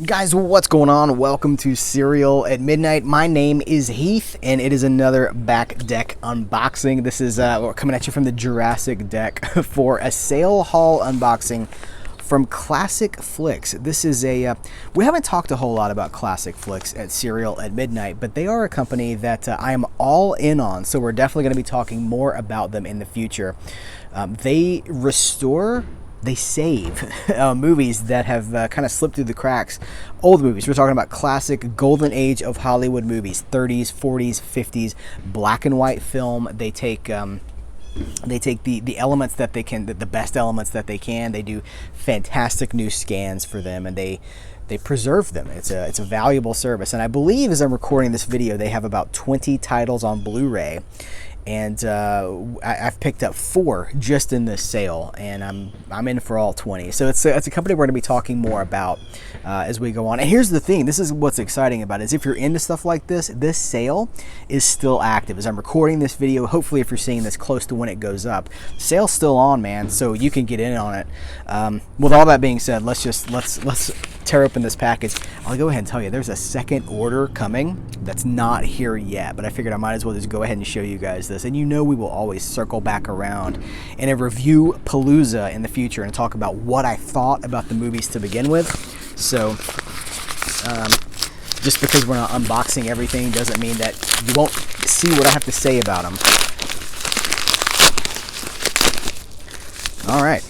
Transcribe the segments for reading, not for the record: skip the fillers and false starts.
Guys, what's going on? Welcome to Serial at Midnight. My name is Heath, and it is another back deck unboxing. This is we're coming at you from the Jurassic deck for a sale haul unboxing from ClassicFlix. This is a we haven't talked a whole lot about ClassicFlix at Serial at Midnight, but they are a company that I am all in on, so we're definitely going to be talking more about them in the future. They restore, they save movies that have kind of slipped through the cracks. Old movies. We're talking about classic golden age of Hollywood movies, 30s, 40s, 50s, black and white film. They take the elements that they can, the best elements that they can. They do fantastic new scans for them, and they preserve them. It's a valuable service. And I believe, as I'm recording this video, they have about 20 titles on Blu-ray. And I've picked up 4 just in this sale, and I'm in for all 20. So it's a company we're going to be talking more about as we go on. And here's the thing: this is what's exciting about it, is if you're into stuff like this sale is still active. As I'm recording this video, hopefully if you're seeing this close to when it goes up, the sale's still on, man. So you can get in on it. With all that being said, let's tear open this package. I'll go ahead and tell you, there's a second order coming that's not here yet, but I figured I might as well just go ahead and show you guys this. And you know we will always circle back around in a review palooza in the future and talk about what I thought about the movies to begin with. So just because we're not unboxing everything doesn't mean that you won't see what I have to say about them. All right,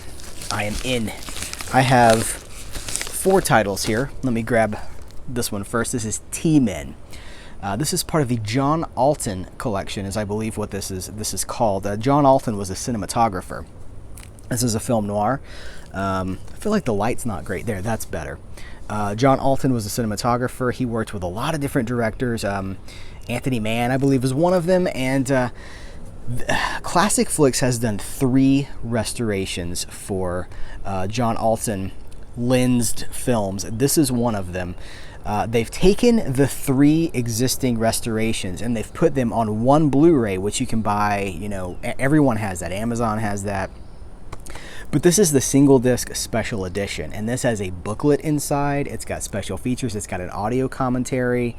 I am in. I have 4 titles here. Let me grab this one first. This is T-Men. This is part of the John Alton collection, is I believe what this is called. John Alton was a cinematographer. This is a film noir. I feel like the light's not great there. That's better. John Alton was a cinematographer. He worked with a lot of different directors. Anthony Mann, I believe, is one of them. And ClassicFlix has done 3 restorations for John Alton lensed films. This is one of them. They've taken the 3 existing restorations and they've put them on one Blu-ray, which you can buy. You know, everyone has that. Amazon has that. But this is the single disc special edition, and this has a booklet inside. It's got special features. It's got an audio commentary.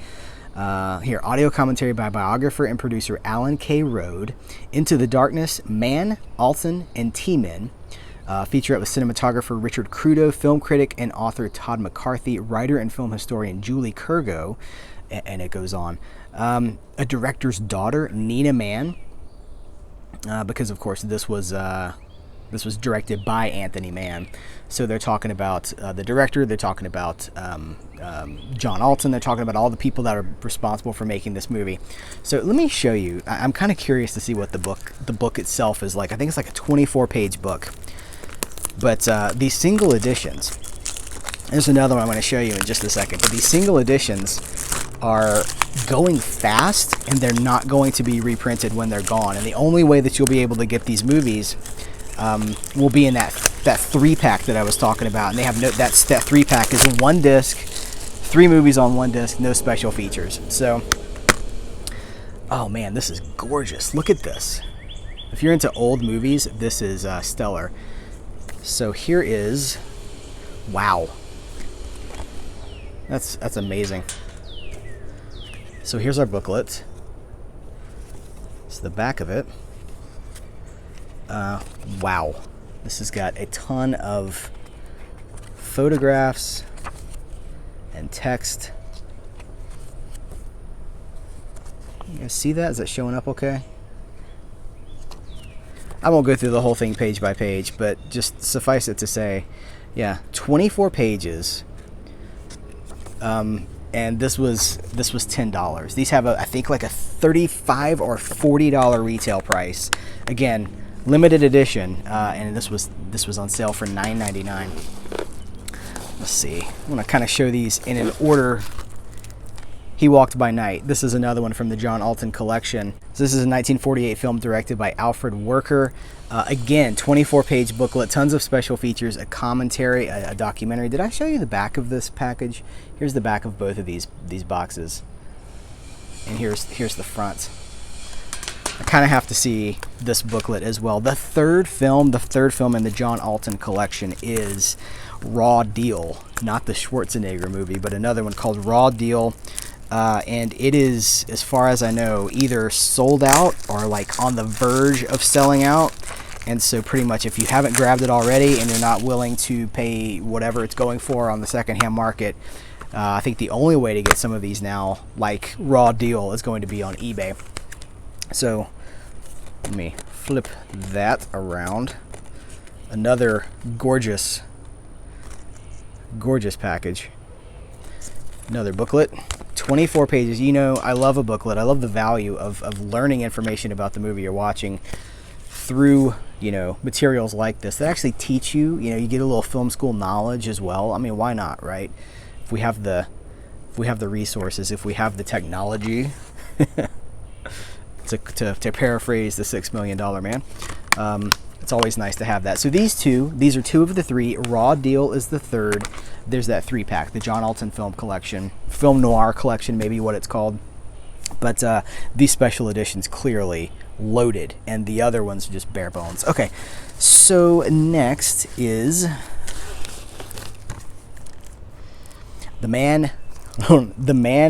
Here, audio commentary by biographer and producer Alan K. Rode. Into the Darkness, Mann, Alton, and T-Men. Featurette with cinematographer Richard Crudo, film critic and author Todd McCarthy, writer and film historian Julie Kurgo, and it goes on. A director's daughter, Nina Mann, because of course this was directed by Anthony Mann. So they're talking about the director, they're talking about John Alton, they're talking about all the people that are responsible for making this movie. So let me show you. I'm kind of curious to see what the book itself is like. I think it's like a 24-page book. But these single editions, there's another one I'm going to show you in just a second, but these single editions are going fast, and they're not going to be reprinted when they're gone. And the only way that you'll be able to get these movies will be in that 3-pack that I was talking about. And they have that 3-pack is 1 disc, 3 movies on 1 disc, no special features. So, oh man, this is gorgeous. Look at this. If you're into old movies, this is stellar. So here is, wow, that's amazing. So here's our booklet. It's the back of it. Wow, this has got a ton of photographs and text. You guys see that? Is that showing up okay? I won't go through the whole thing page by page, but just suffice it to say, yeah, 24 pages. And this was $10. These have I think like a $35 or $40 retail price. Again, limited edition, and this was on sale for $9.99. Let's see. I'm gonna kind of show these in an order. He Walked by Night. This is another one from the John Alton collection. So this is a 1948 film directed by Alfred Worker. Again, 24-page booklet, tons of special features, a commentary, a documentary. Did I show you the back of this package? Here's the back of both of these boxes. And here's the front. I kind of have to see this booklet as well. The third film in the John Alton collection is Raw Deal, not the Schwarzenegger movie, but another one called Raw Deal. And it is, as far as I know, either sold out or like on the verge of selling out. And so pretty much if you haven't grabbed it already and you're not willing to pay whatever it's going for on the secondhand market, I think the only way to get some of these now, like Raw Deal, is going to be on eBay. So let me flip that around. Another gorgeous package. Another booklet. 24 pages. You know, I love a booklet. I love the value of learning information about the movie you're watching through, you know, materials like this that actually teach you. You know, you get a little film school knowledge as well. I mean, why not, right? If we have the resources, if we have the technology, to paraphrase the $6 Million Man, it's always nice to have that. So these are two of the three. Raw Deal is the third. There's that 3-pack, the John Alton film collection, film noir collection, maybe what it's called. But these special editions clearly loaded, and the other ones are just bare bones. Okay, so next is the man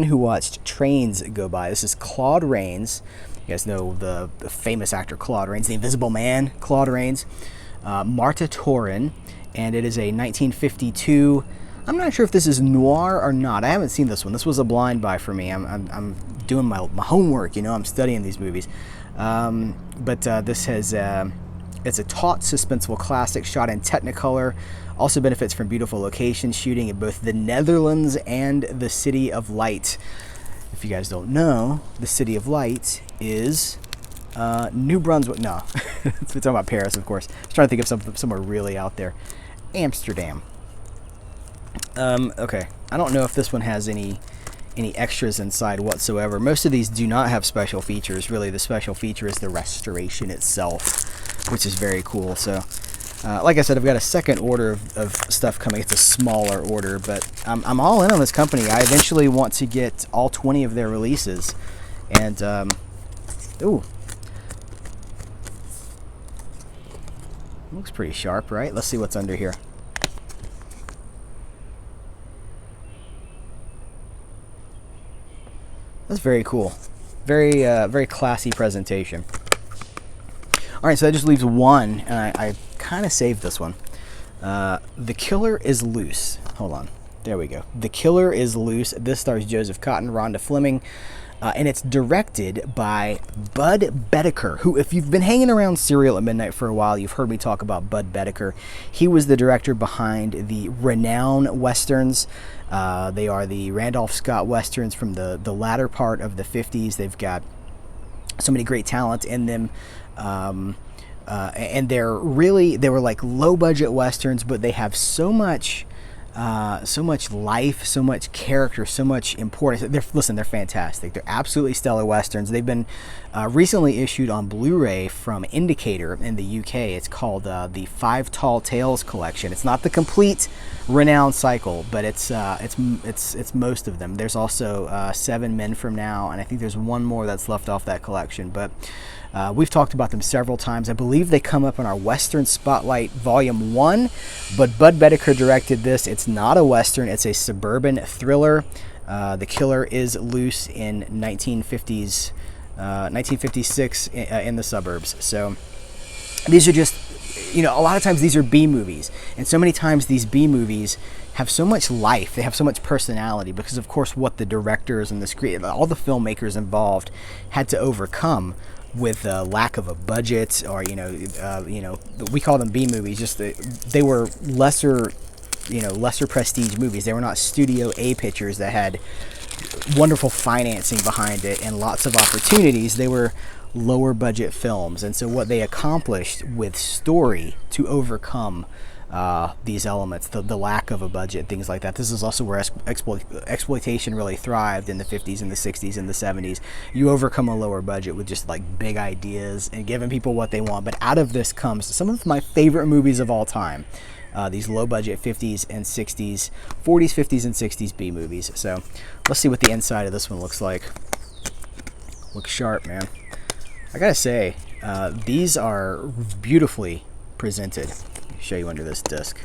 who watched trains go by. This is Claude Rains. You guys know the famous actor Claude Rains, the Invisible Man, Claude Rains. Marta Torin, and it is a 1952. I'm not sure if this is noir or not. I haven't seen this one. This was a blind buy for me. I'm doing my homework. You know, I'm studying these movies. But this has it's a taut, suspenseful classic shot in Technicolor. Also benefits from beautiful location shooting in both the Netherlands and the City of Light. If you guys don't know, the City of Light is New Brunswick. No, we're talking about Paris, of course. I was trying to think of somewhere really out there. Amsterdam. Okay, I don't know if this one has any extras inside whatsoever. Most of these do not have special features. Really, the special feature is the restoration itself, which is very cool. So, like I said, I've got a second order of stuff coming. It's a smaller order, but I'm all in on this company. I eventually want to get all 20 of their releases. And, ooh. Looks pretty sharp, right? Let's see what's under here. That's very cool. Very, very classy presentation. All right, so that just leaves one, and I kind of saved this one. The Killer is Loose. Hold on. There we go. The Killer is Loose. This stars Joseph Cotten, Rhonda Fleming, and it's directed by Bud Boetticher, who, if you've been hanging around Serial at Midnight for a while, you've heard me talk about Bud Boetticher. He was the director behind the Renown Westerns. They are the Randolph Scott Westerns from the latter part of the 50s. They've got so many great talent in them. And they were like low budget Westerns, but they have so much life, so much character, so much importance. They're fantastic. They're absolutely stellar Westerns. They've been recently issued on Blu-ray from Indicator in the UK. It's called the Five Tall Tales collection. It's not the complete Renown cycle, but it's most of them. There's also 7 Men From Now, and I think there's one more that's left off that collection. But we've talked about them several times. I believe they come up in our Western Spotlight Volume 1, but Bud Boetticher directed this. It's not a Western. It's a suburban thriller. The Killer is Loose in 1956 in the suburbs. So these are just, you know, a lot of times these are B movies. And so many times these B movies have so much life. They have so much personality because, of course, what the directors and all the filmmakers involved had to overcome with lack of a budget, or we call them B movies. Just they were lesser prestige movies. They were not Studio A pictures that had wonderful financing behind it and lots of opportunities. They were lower budget films, and so what they accomplished with story to overcome these elements, the lack of a budget, things like that. This is also where exploitation really thrived in the 50s and the 60s and the 70s. You overcome a lower budget with just like big ideas and giving people what they want. But out of this comes some of my favorite movies of all time. These low budget 50s and 60s, 40s, 50s, and 60s B movies. So let's see what the inside of this one looks like. Looks sharp, man. I gotta say, these are beautifully presented. Let me show you under this disc.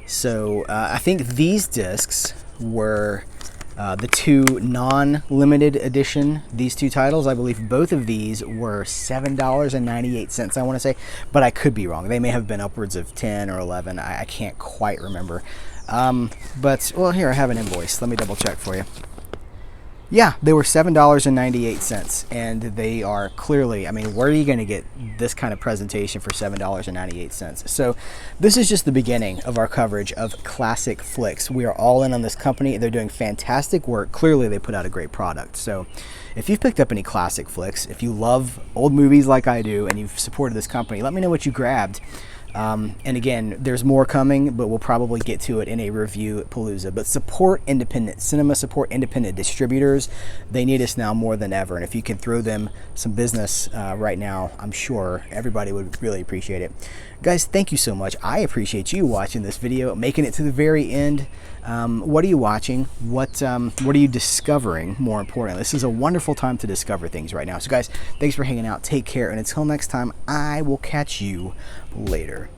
So I think these discs were the two non-limited edition, these two titles. I believe both of these were $7.98, I want to say, but I could be wrong. They may have been upwards of 10 or 11. I can't quite remember. But, well, here I have an invoice. Let me double check for you. Yeah, they were $7.98, and they are clearly, I mean, where are you going to get this kind of presentation for $7.98? So this is just the beginning of our coverage of ClassicFlix. We are all in on this company. They're doing fantastic work. Clearly, they put out a great product. So if you've picked up any ClassicFlix, if you love old movies like I do, and you've supported this company, let me know what you grabbed. And again, there's more coming, but we'll probably get to it in a review palooza. But support independent cinema, support independent distributors. They need us now more than ever. And if you can throw them some business right now, I'm sure everybody would really appreciate it. Guys, thank you so much. I appreciate you watching this video, making it to the very end. What are you watching? What are you discovering, more importantly? This is a wonderful time to discover things right now. So guys, thanks for hanging out. Take care. And until next time, I will catch you later.